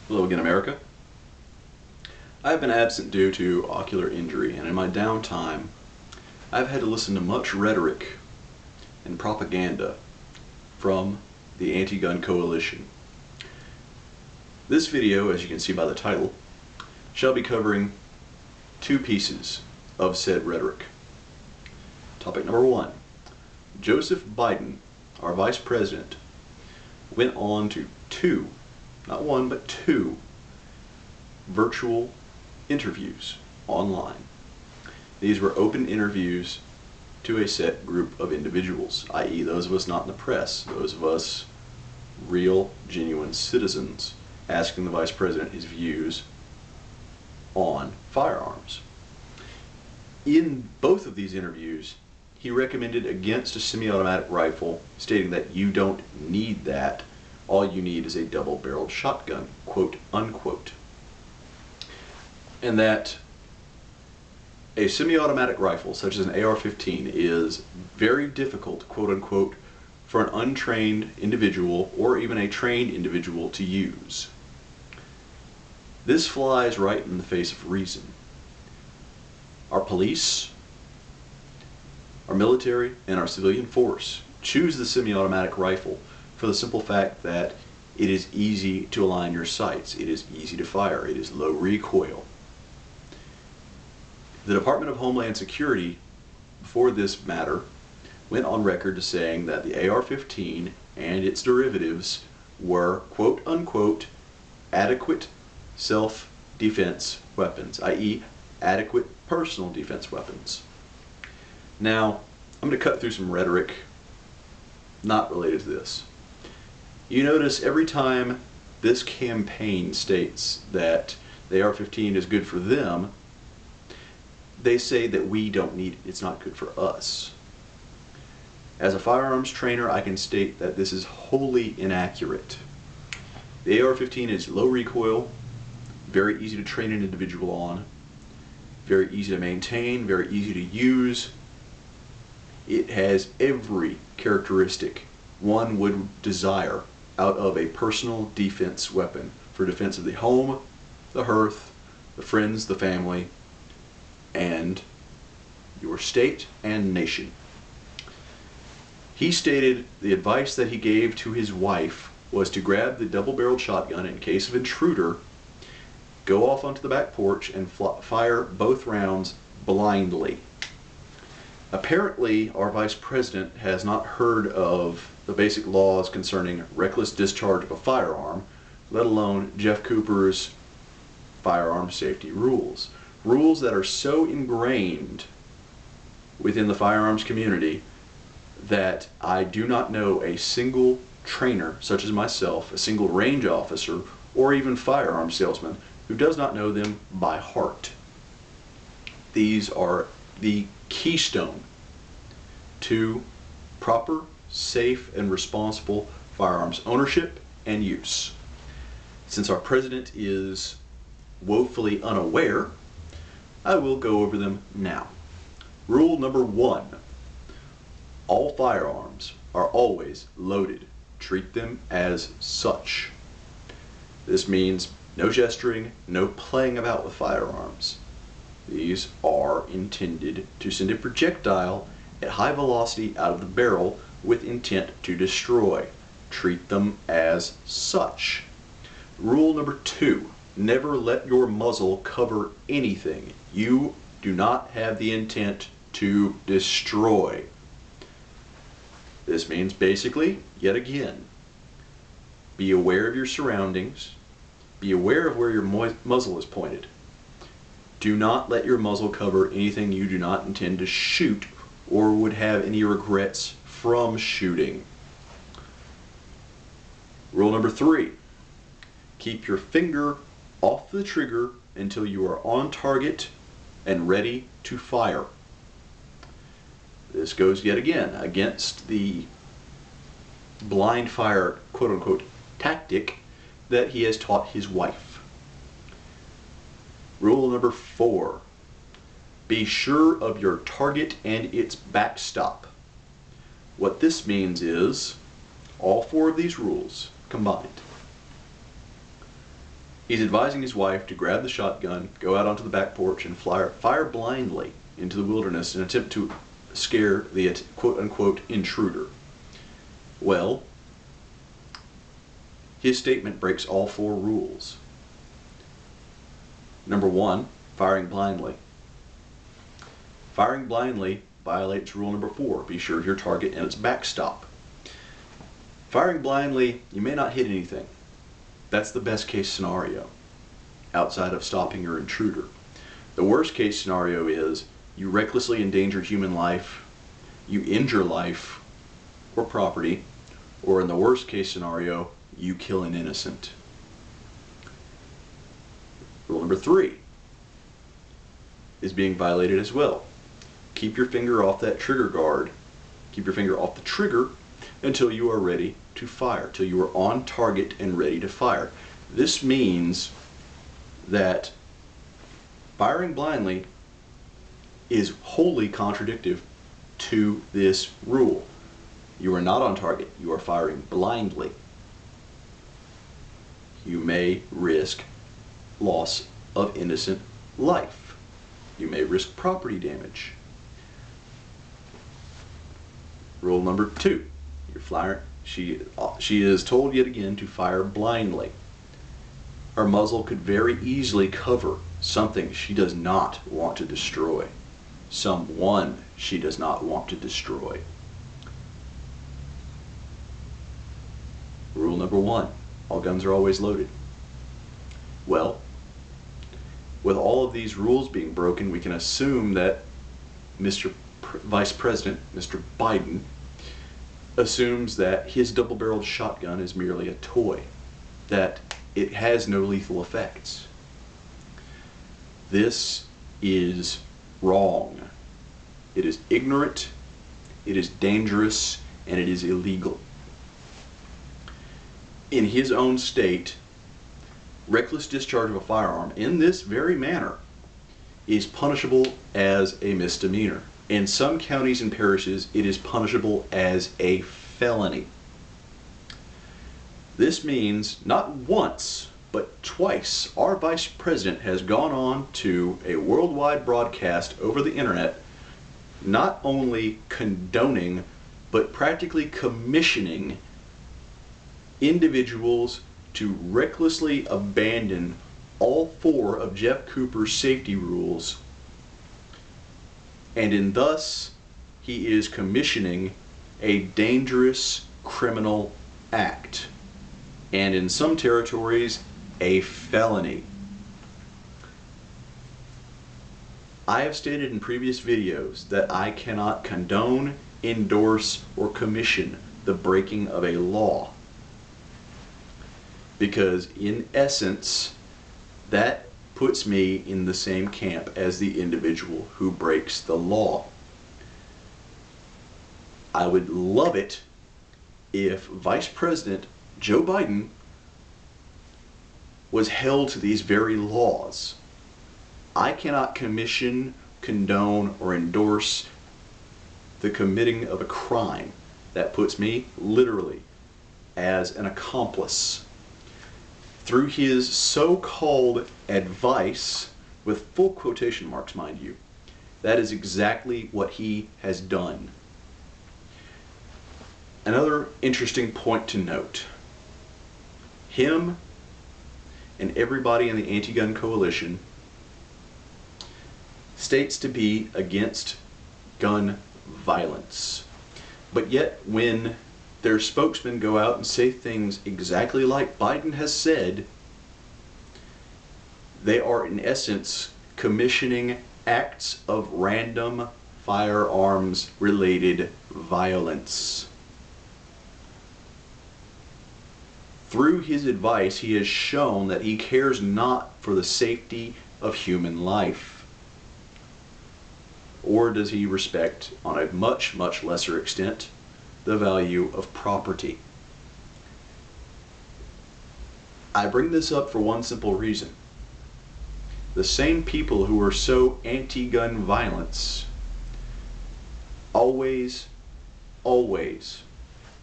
Hello again, America. I have been absent due to ocular injury, and in my downtime, I've had to listen to much rhetoric and propaganda from the anti-gun coalition. This video, as you can see by the title, shall be covering two pieces of said rhetoric. Topic number one. Joseph Biden, our Vice President, went on to two, not one, but two virtual interviews online. These were open interviews to a set group of individuals, i.e. those of us not in the press, those of us real, genuine citizens, asking the Vice President his views on firearms. In both of these interviews, he recommended against a semi-automatic rifle, stating that you don't need that. All you need is a double-barreled shotgun, quote unquote. And that a semi-automatic rifle, such as an AR-15, is very difficult, quote unquote, for an untrained individual or even a trained individual to use. This flies right in the face of reason. Our police, our military, and our civilian force choose the semi-automatic rifle for the simple fact that it is easy to align your sights, it is easy to fire, it is low recoil. The Department of Homeland Security, for this matter, went on record to saying that the AR-15 and its derivatives were, quote unquote, adequate self-defense weapons, i.e. adequate personal defense weapons. Now, I'm going to cut through some rhetoric not related to this. You notice every time this campaign states that the AR-15 is good for them, they say that we don't need it, it's not good for us. As a firearms trainer, I can state that this is wholly inaccurate. The AR-15 is low recoil, very easy to train an individual on, very easy to maintain, very easy to use. It has every characteristic one would desire out of a personal defense weapon for defense of the home, the hearth, the friends, the family, and your state and nation. He stated the advice that he gave to his wife was to grab the double-barreled shotgun in case of intruder, go off onto the back porch, and fire both rounds blindly. Apparently, our Vice President has not heard of the basic laws concerning reckless discharge of a firearm, let alone Jeff Cooper's firearm safety rules. Rules that are so ingrained within the firearms community that I do not know a single trainer, such as myself, a single range officer, or even firearm salesman, who does not know them by heart. These are the keystone to proper, safe, and responsible firearms ownership and use. Since our president is woefully unaware, I will go over them now. Rule number one. All firearms are always loaded. Treat them as such. This means no gesturing, no playing about with firearms. These are intended to send a projectile at high velocity out of the barrel with intent to destroy. Treat them as such. Rule number two. Never let your muzzle cover anything. You do not have the intent to destroy. This means basically, yet again, be aware of your surroundings, be aware of where your muzzle is pointed. Do not let your muzzle cover anything you do not intend to shoot or would have any regrets from shooting. Rule number three. Keep your finger off the trigger until you are on target and ready to fire. This goes yet again against the blind fire, quote unquote, tactic that he has taught his wife. Rule number four. Be sure of your target and its backstop. What this means is all four of these rules combined. He's advising his wife to grab the shotgun, go out onto the back porch, and fire blindly into the wilderness in an attempt to scare the quote-unquote intruder. Well, his statement breaks all 4 rules. Number 1, firing blindly. Firing blindly violates rule number 4, be sure of your target and its backstop. Firing blindly, you may not hit anything. That's the best case scenario, outside of stopping your intruder. The worst case scenario is you recklessly endanger human life, you injure life or property, or in the worst case scenario, you kill an innocent. Rule number 3 is being violated as well. Keep your finger off that trigger guard. Keep your finger off the trigger until you are ready to fire, till you are on target and ready to fire. This means that firing blindly is wholly contradictory to this rule. You are not on target, you are firing blindly. You may risk loss of innocent life. You may risk property damage. Rule number 2, you're firing. She is told yet again to fire blindly. Her muzzle could very easily cover something she does not want to destroy, someone she does not want to destroy. Rule number 1, all guns are always loaded. Well, with all of these rules being broken, we can assume that Mr. Vice President, Mr. Biden, assumes that his double-barreled shotgun is merely a toy, that it has no lethal effects. This is wrong. It is ignorant, it is dangerous, and it is illegal. In his own state, reckless discharge of a firearm in this very manner is punishable as a misdemeanor. In some counties and parishes, it is punishable as a felony. This means not once, but twice, our Vice President has gone on to a worldwide broadcast over the internet, not only condoning, but practically commissioning individuals to recklessly abandon all 4 of Jeff Cooper's safety rules, and in thus he is commissioning a dangerous criminal act, and in some territories a felony. I have stated in previous videos that I cannot condone, endorse, or commission the breaking of a law, because in essence that puts me in the same camp as the individual who breaks the law. I would love it if Vice President Joe Biden was held to these very laws. I cannot commission, condone, or endorse the committing of a crime. That puts me literally as an accomplice. Through his so-called advice, with full quotation marks, mind you, that is exactly what he has done. Another interesting point to note, him and everybody in the anti-gun coalition states to be against gun violence. But yet when their spokesmen go out and say things exactly like Biden has said, they are in essence commissioning acts of random firearms related violence. Through his advice, he has shown that he cares not for the safety of human life. Or does he respect, on a much, much lesser extent, the value of property? I bring this up for one simple reason. The same people who are so anti-gun violence always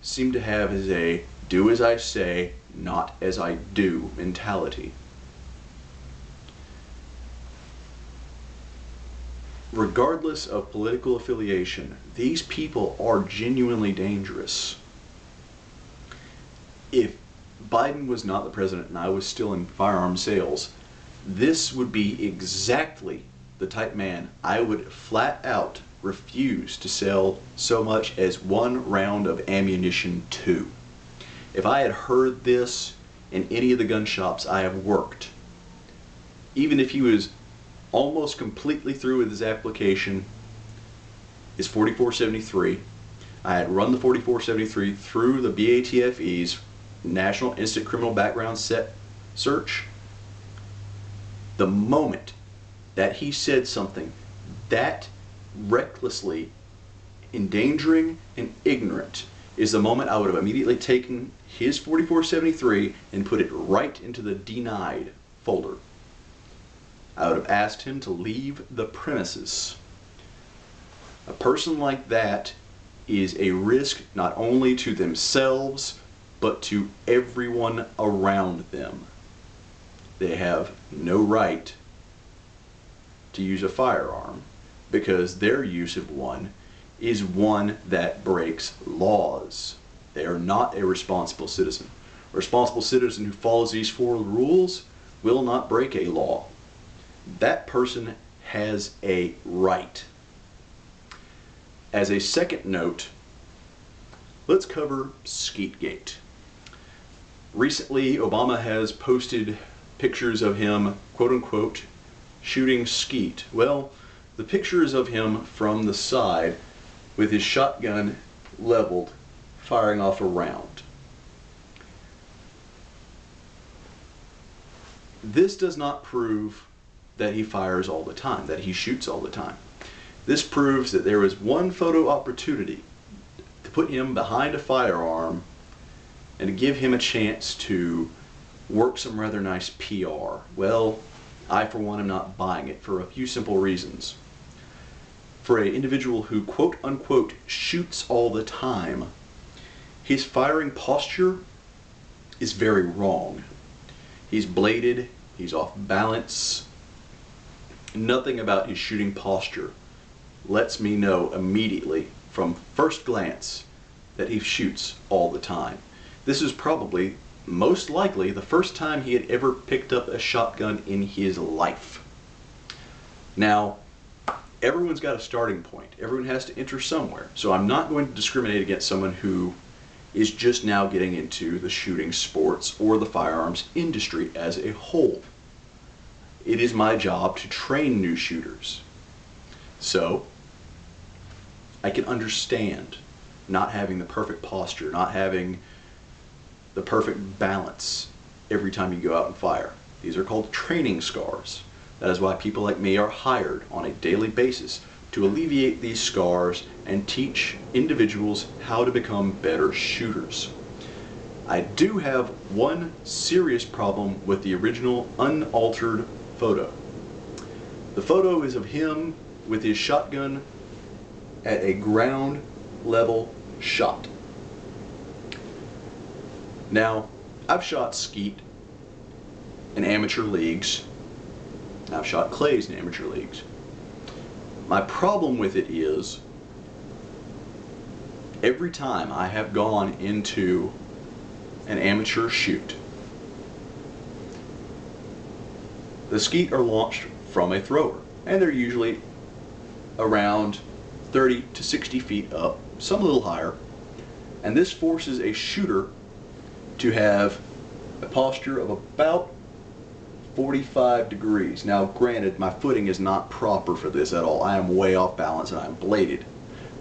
seem to have as a do as I say, not as I do mentality. regardless of political affiliation, these people are genuinely dangerous. If Biden was not the president and I was still in firearm sales, this would be exactly the type man I would flat out refuse to sell so much as one round of ammunition to. If I had heard this in any of the gun shops I have worked, even if he was almost completely through with his application, his 4473, I had run the 4473 through the BATFE's National Instant Criminal Background Search. The moment that he said something that recklessly endangering and ignorant is the moment I would have immediately taken his 4473 and put it right into the denied folder. I would have asked him to leave the premises. A person like that is a risk not only to themselves, but to everyone around them. They have no right to use a firearm because their use of one is one that breaks laws. They are not a responsible citizen. A responsible citizen who follows these 4 rules will not break a law. That person has a right. As a second note, let's cover Skeetgate. Recently, Obama has posted pictures of him, quote unquote, shooting skeet. Well, the picture is of him from the side with his shotgun leveled, firing off a round. This does not prove that he fires all the time, that he shoots all the time. This proves that there was one photo opportunity to put him behind a firearm and to give him a chance to work some rather nice PR. Well, I for one am not buying it for a few simple reasons. For an individual who quote unquote shoots all the time, his firing posture is very wrong. He's bladed, he's off balance. Nothing about his shooting posture lets me know immediately from first glance that he shoots all the time. This is probably, most likely, the first time he had ever picked up a shotgun in his life. Now, everyone's got a starting point. Everyone has to enter somewhere. So I'm not going to discriminate against someone who is just now getting into the shooting sports or the firearms industry as a whole. It is my job to train new shooters. So, I can understand not having the perfect posture, not having the perfect balance every time you go out and fire. These are called training scars. That is why people like me are hired on a daily basis to alleviate these scars and teach individuals how to become better shooters. I do have one serious problem with the original unaltered photo. The photo is of him with his shotgun at a ground level shot. Now, I've shot skeet in amateur leagues. I've shot clays in amateur leagues. My problem with it is every time I have gone into an amateur shoot, the skeet are launched from a thrower, and they're usually around 30 to 60 feet up, some a little higher, and this forces a shooter to have a posture of about 45 degrees. Now granted, my footing is not proper for this at all. I am way off balance and I'm bladed,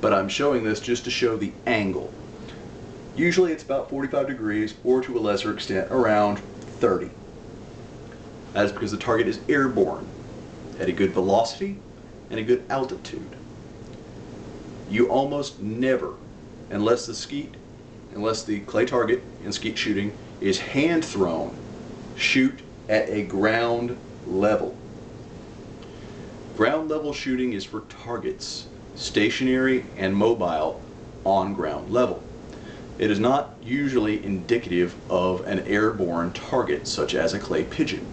but I'm showing this just to show the angle. Usually it's about 45 degrees, or to a lesser extent around 30. That is because the target is airborne at a good velocity and a good altitude. You almost never, unless the clay target in skeet shooting is hand thrown, shoot at a ground level. Ground level shooting is for targets, stationary and mobile, on ground level. It is not usually indicative of an airborne target such as a clay pigeon.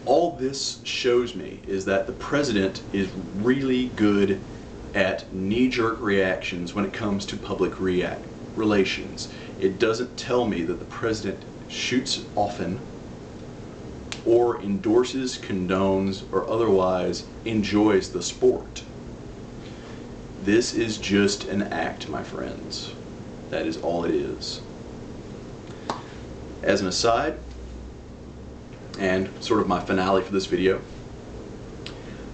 All this shows me is that the president is really good at knee-jerk reactions when it comes to public relations. It doesn't tell me that the president shoots often or endorses, condones, or otherwise enjoys the sport. This is just an act, my friends. That is all it is. As an aside, and sort of my finale for this video,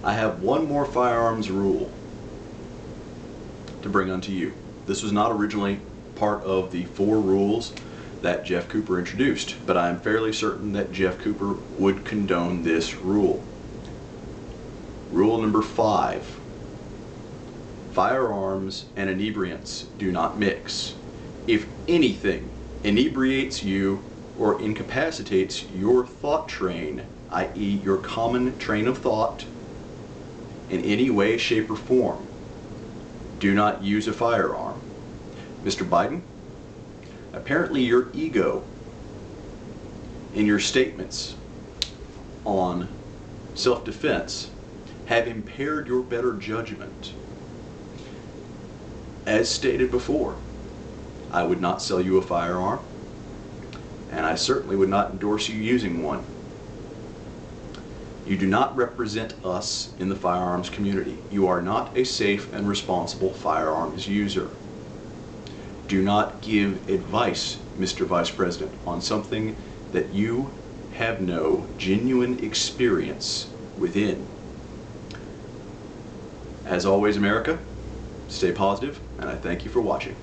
I have one more firearms rule to bring unto you. This was not originally part of the 4 rules that Jeff Cooper introduced, but I am fairly certain that Jeff Cooper would condone this rule. Rule number 5. Firearms and inebriants do not mix. If anything inebriates you or incapacitates your thought train, i.e. your common train of thought, in any way, shape, or form, do not use a firearm. Mr. Biden, apparently your ego in your statements on self-defense have impaired your better judgment. As stated before, I would not sell you a firearm, and I certainly would not endorse you using one. You do not represent us in the firearms community. You are not a safe and responsible firearms user. Do not give advice, Mr. Vice President, on something that you have no genuine experience within. As always, America, stay positive, and I thank you for watching.